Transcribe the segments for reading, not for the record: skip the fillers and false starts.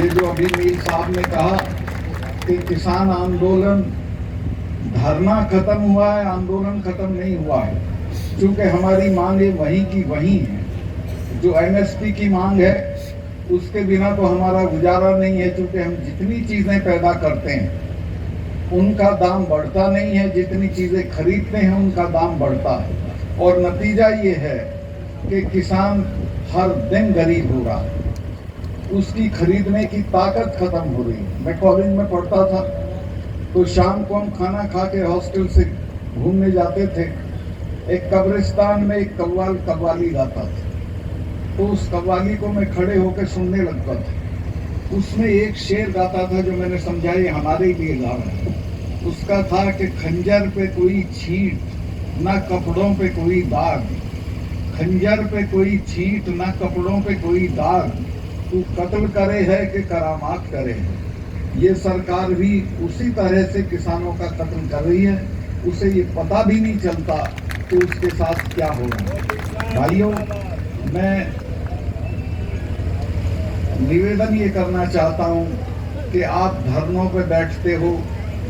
ये जो अभी मीर साहब ने कहा कि किसान आंदोलन धरना खत्म हुआ है, आंदोलन खत्म नहीं हुआ है, क्योंकि हमारी मांगे वहीं की वहीं हैं। जो एमएसपी की मांग है उसके बिना तो हमारा गुजारा नहीं है, क्योंकि हम जितनी चीजें पैदा करते हैं उनका दाम बढ़ता नहीं है, जितनी चीजें खरीदते हैं उनका दाम बढ़ता है, और नतीजा ये है कि किसान हर दिन गरीब हो रहा है, उसकी खरीदने की ताकत खत्म हो रही है। मैं कॉलेज में पढ़ता था तो शाम को हम खाना खा के हॉस्टल से घूमने जाते थे। एक कब्रिस्तान में एक कव्वाली गाता था, तो उस कव्वाली को मैं खड़े होकर सुनने लगता था। उसमें एक शेर गाता था जो मैंने समझा ये हमारे लिए गा रहा है। उसका था कि खंजर पे कोई छींट, ना कपड़ों पे कोई दाग, खंजर पे कोई छींट, ना कपड़ों पे कोई दाग, तू कत्ल करे है कि करामात करे है। ये सरकार भी उसी तरह से किसानों का कत्ल कर रही है, उसे ये पता भी नहीं चलता कि उसके साथ क्या हो रहा है। भाइयों, मैं निवेदन ये करना चाहता हूँ कि आप धरनों पे बैठते हो,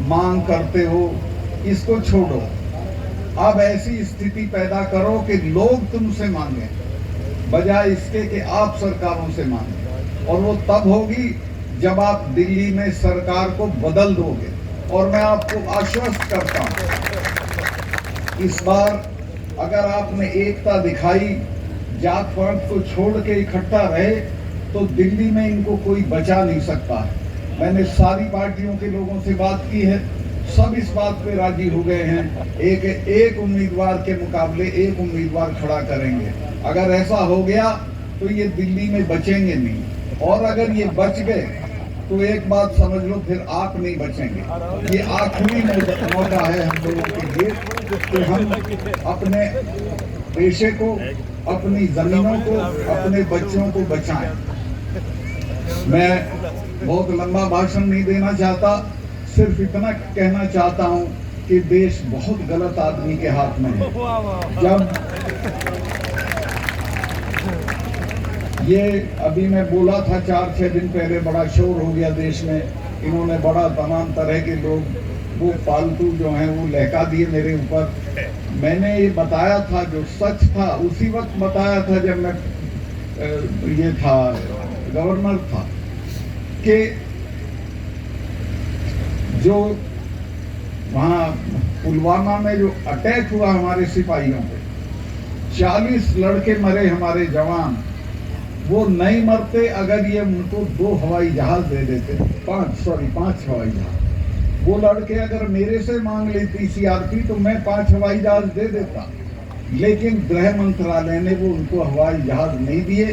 मांग करते हो, इसको छोड़ो। अब ऐसी स्थिति पैदा करो कि लोग तुमसे मांगे, बजाय इसके कि आप सरकारों से मांगे। और वो तब होगी जब आप दिल्ली में सरकार को बदल दोगे। और मैं आपको आश्वस्त करता हूं, इस बार अगर आपने एकता दिखाई, जात पात को छोड़ के इकट्ठा रहे, तो दिल्ली में इनको कोई बचा नहीं सकता है। मैंने सारी पार्टियों के लोगों से बात की है, सब इस बात पे राजी हो गए हैं, एक उम्मीदवार के मुकाबले एक उम्मीदवार खड़ा करेंगे। अगर ऐसा हो गया तो ये दिल्ली में बचेंगे नहीं, और अगर ये बच गए तो एक बात समझ लो, फिर आप नहीं बचेंगे। ये आखिरी मौका है हम लोगों के लिए कि हम अपने पेशे को, अपनी जमीनों को, अपने बच्चों को बचाएं। मैं बहुत लंबा भाषण नहीं देना चाहता, सिर्फ इतना कहना चाहता हूं कि देश बहुत गलत आदमी के हाथ में है। जब ये अभी मैं बोला था 4-6 दिन पहले, बड़ा शोर हो गया देश में, इन्होंने बड़ा तमाम तरह के लोग वो फालतू जो हैं वो लहका दिए मेरे ऊपर। मैंने ये बताया था, जो सच था उसी वक्त बताया था जब मैं ये था गवर्नर था, कि जो वहाँ पुलवामा में जो अटैक हुआ हमारे सिपाहियों पे, 40 लड़के मरे हमारे जवान, वो नहीं मरते अगर ये उनको 2 हवाई जहाज दे देते, 5 हवाई जहाज। वो लड़के अगर मेरे से मांग लेती सीआरपी तो मैं 5 हवाई जहाज दे देता, लेकिन गृह मंत्रालय ने वो उनको हवाई जहाज नहीं दिए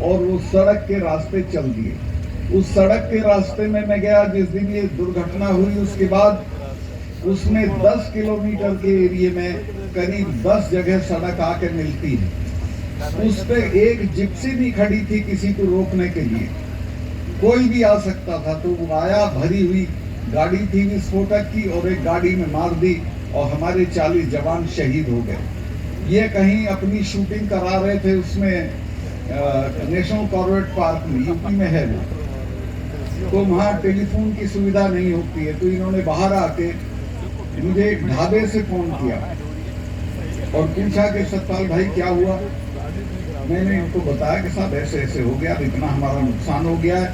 और वो सड़क के रास्ते चल दिए। उस सड़क के रास्ते में मैं गया जिस दिन ये दुर्घटना हुई, उसके बाद उसमें 10 किलोमीटर के एरिया में करीब 10 जगह सड़क आके मिलती है। उस पे एक जिप्सी भी खड़ी थी किसी को रोकने के लिए, कोई भी आ सकता था, तो वो आया, भरी हुई गाड़ी थी विस्फोटक की, और एक गाड़ी में मार दी और हमारे 40 जवान शहीद हो गए। ये कहीं अपनी शूटिंग करा रहे थे उसमें नेशनल कॉर्बेट पार्क में, यूपी में है वो, तो वहाँ टेलीफोन की सुविधा नहीं होती है, तो इन्होंने बाहर आके मुझे ढाबे से फोन किया और पूछा कि सतपाल भाई क्या हुआ। मैंने इनको बताया कि साहब ऐसे ऐसे हो गया, इतना हमारा नुकसान हो गया है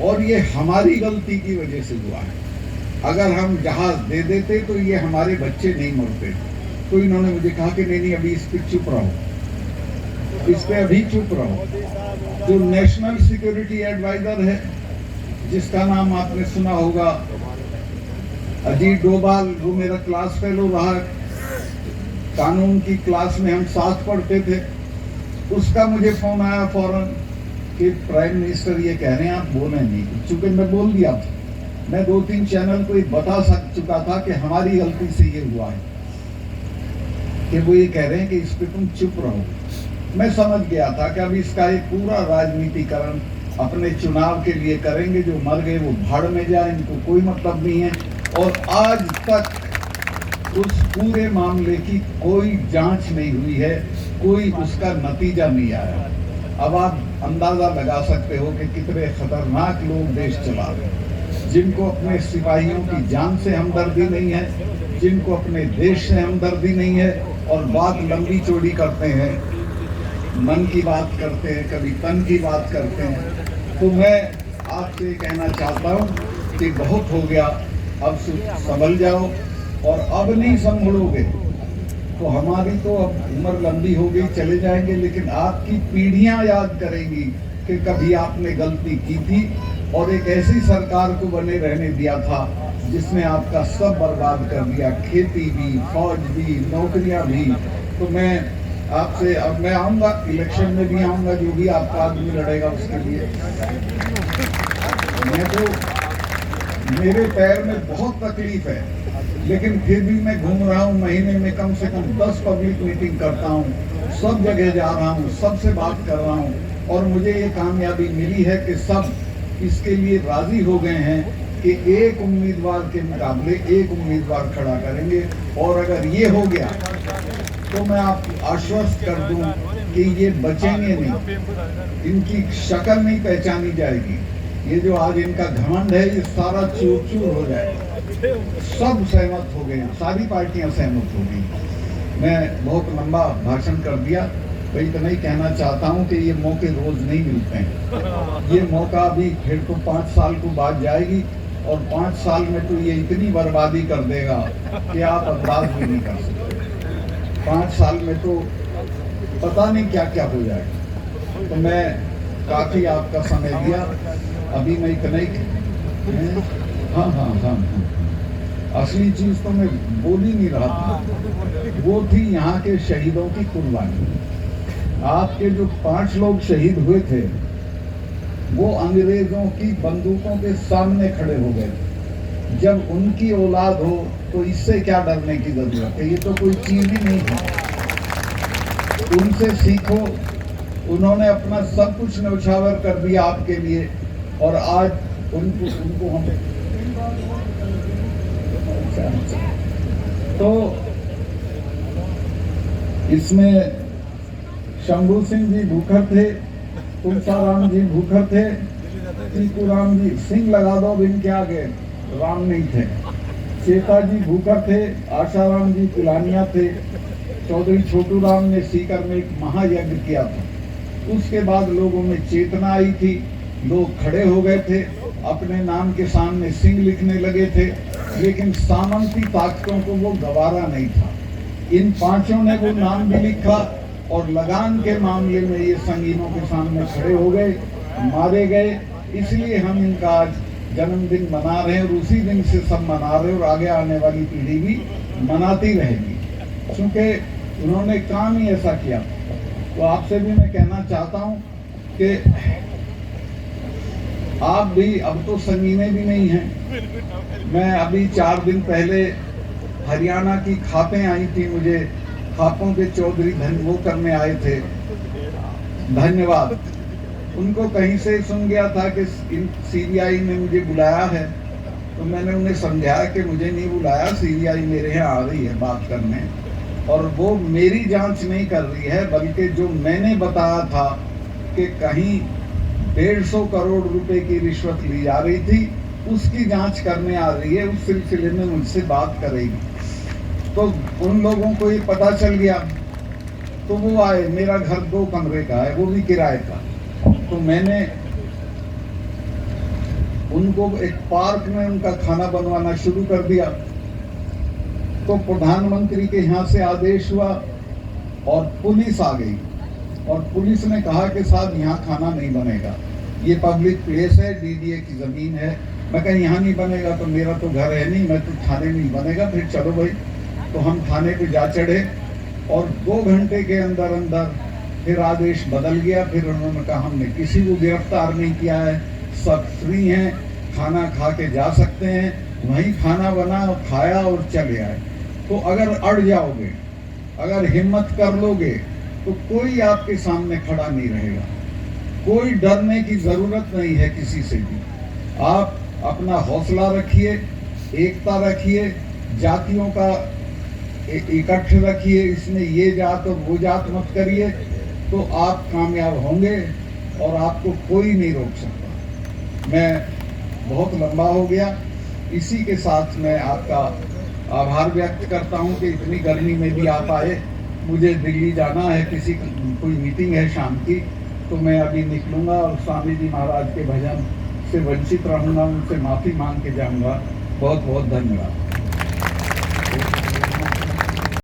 और ये हमारी गलती की वजह से हुआ है। अगर हम जहाज दे देते तो ये हमारे बच्चे नहीं मरते। तो इन्होंने मुझे कहा कि नहीं अभी इस पे चुप रहो, इस पे अभी चुप रहो। जो नेशनल सिक्योरिटी एडवाइजर है, जिसका नाम आपने सुना होगा, अजीत डोभाल, वो मेरा क्लास फेलो रहा, कानून की क्लास में हम साथ पढ़ते थे। उसका मुझे फोन आया फौरन कि प्राइम मिनिस्टर ये कह रहे हैं आप बोले नहीं। चूंकि मैं बोल दिया था, मैं 2-3 चैनल को बता चुका था कि हमारी गलती से ये हुआ है, कि वो ये कह रहे हैं कि इस पे तुम चुप रहो। मैं समझ गया था कि अब इसका एक पूरा राजनीतिकरण अपने चुनाव के लिए करेंगे, जो मर गए वो भाड़ में जाए, इनको कोई मतलब नहीं है। और आज तक उस पूरे मामले की कोई जांच नहीं हुई है, कोई उसका नतीजा नहीं आया। अब आप अंदाजा लगा सकते हो कि कितने खतरनाक लोग देश चला रहे हैं, जिनको अपने सिपाहियों की जान से हमदर्दी नहीं है, जिनको अपने देश से हमदर्दी नहीं है, और बात लंबी चौड़ी करते हैं, मन की बात करते हैं, कभी तन की बात करते हैं। तो मैं आपसे कहना चाहता हूँ कि बहुत हो गया, अब संभल जाओ, और अब नहीं संभलोगे तो हमारी तो अब उम्र लंबी हो गई, चले जाएंगे, लेकिन आपकी पीढ़ियां याद करेंगी कि कभी आपने गलती की थी और एक ऐसी सरकार को बने रहने दिया था जिसने आपका सब बर्बाद कर दिया, खेती भी, फौज भी, नौकरियां भी। तो मैं आपसे, अब मैं आऊंगा, इलेक्शन में भी आऊंगा, जो भी आपका आदमी लड़ेगा उसके लिए। मैं तो, मेरे पैर में बहुत तकलीफ है, लेकिन फिर भी मैं घूम रहा हूँ, महीने में कम से कम 10 पब्लिक मीटिंग करता हूँ, सब जगह जा रहा हूँ, सबसे बात कर रहा हूँ, और मुझे ये कामयाबी मिली है कि सब इसके लिए राजी हो गए हैं कि एक उम्मीदवार के मुकाबले एक उम्मीदवार खड़ा करेंगे। और अगर ये हो गया तो मैं आपको आश्वस्त कर दूं कि ये बचेंगे नहीं, इनकी शक्ल नहीं पहचानी जाएगी, ये जो आज इनका घमंड है ये सारा चूर चूर हो जाएगा। सब सहमत हो गए, सारी पार्टियां सहमत हो गई। मैं बहुत लंबा भाषण कर दिया, तो इतना ही कहना चाहता हूं कि ये मौके रोज नहीं मिलते हैं। ये मौका भी फिर तो 5 साल को बाद जाएगी, और 5 साल में तो ये इतनी बर्बादी कर देगा कि आप अंदाज भी नहीं कर सकते। 5 साल में तो पता नहीं क्या क्या हो जाएगा। तो मैं काफी आपका समय दिया, अभी मैं इतना ही, हाँ, असली चीज तो मैं बोल ही नहीं रहा था, वो थी यहाँ के शहीदों की कुर्बानी। आपके जो 5 लोग शहीद हुए थे, वो अंग्रेजों की बंदूकों के सामने खड़े हो गए। जब उनकी औलाद हो तो इससे क्या डरने की जरूरत है, ये तो कोई चीज ही नहीं है। उनसे सीखो, उन्होंने अपना सब कुछ न्यौछावर कर दिया आपके लिए, और आज उनको हम तो इसमें शंभू सिंह जी भूखर थे, तुलसाराम जी भूखर थे, टीकूराम जी, सिंह लगा दो इनके आगे, राम नहीं थे। चेता जी भूखर थे, आशाराम जी कुलानिया थे, चौधरी छोटू राम ने सीकर में एक महायज्ञ किया था। उसके बाद लोगों में चेतना आई थी, लोग खड़े हो गए थे, अपने नाम के सामने सिंह लिखने लगे थे, लेकिन सामंती ताकतों को वो गवारा नहीं था। इन 5 ने वो नाम भी लिखा, और लगान के मामले में ये संगीनों के सामने खड़े हो गए, मारे गए। इसलिए हम इनका आज जन्मदिन मना रहे हैं, और उसी दिन से सब मना रहे हैं, और आगे आने वाली पीढ़ी भी मनाती रहेगी, क्योंकि उन्होंने काम ही ऐसा किया। तो आपसे भी मैं कहना चाहता हूँ कि आप भी, अब तो संगीने भी नहीं हैं। मैं अभी 4 दिन पहले हरियाणा की खापें आई थी, मुझे खापों के चौधरी वो करने आए थे, धन्यवाद। उनको कहीं से सुन गया था कि सीबीआई ने मुझे बुलाया है, तो मैंने उन्हें समझाया कि मुझे नहीं बुलाया, सीबीआई मेरे यहाँ आ रही है बात करने, और वो मेरी जांच नहीं कर रही है, बल्कि जो मैंने बताया था कि कहीं 150 करोड़ रुपए की रिश्वत ली जा रही थी, उसकी जांच करने आ रही है, उस सिलसिले में मुझसे बात करेगी। तो उन लोगों को ये पता चल गया, तो वो आए। मेरा घर 2 कमरे का है, वो भी किराए का। तो मैंने उनको एक पार्क में उनका खाना बनवाना शुरू कर दिया। तो प्रधानमंत्री के यहाँ से आदेश हुआ और पुलिस आ गई, और पुलिस ने कहा कि साहब यहाँ खाना नहीं बनेगा, ये पब्लिक प्लेस है, डीडीए की जमीन है। मैं कहा यहाँ नहीं बनेगा तो मेरा तो घर है नहीं, मैं तो थाने नहीं बनेगा। फिर चलो भाई, तो हम थाने पे जा चढ़े, और 2 घंटे के अंदर अंदर फिर आदेश बदल गया। फिर उन्होंने कहा हमने किसी को गिरफ्तार नहीं किया है, सब फ्री हैं, खाना खा के जा सकते हैं। वहीं खाना बना और खाया और चले आए। तो अगर अड़ जाओगे, अगर हिम्मत कर लोगे, तो कोई आपके सामने खड़ा नहीं रहेगा। कोई डरने की जरूरत नहीं है किसी से भी। आप अपना हौसला रखिए, एकता रखिए, जातियों का इकट्ठ रखिए, इसमें ये जात और वो जात मत करिए। तो आप कामयाब होंगे और आपको कोई नहीं रोक सकता। मैं बहुत लंबा हो गया, इसी के साथ मैं आपका आभार व्यक्त करता हूं कि इतनी गर्मी में भी आप आए। मुझे दिल्ली जाना है, कोई मीटिंग है शाम की, तो मैं अभी निकलूंगा और स्वामी जी महाराज के भजन से वंचित रहूंगा, उनसे माफ़ी मांग के जाऊंगा। बहुत बहुत धन्यवाद।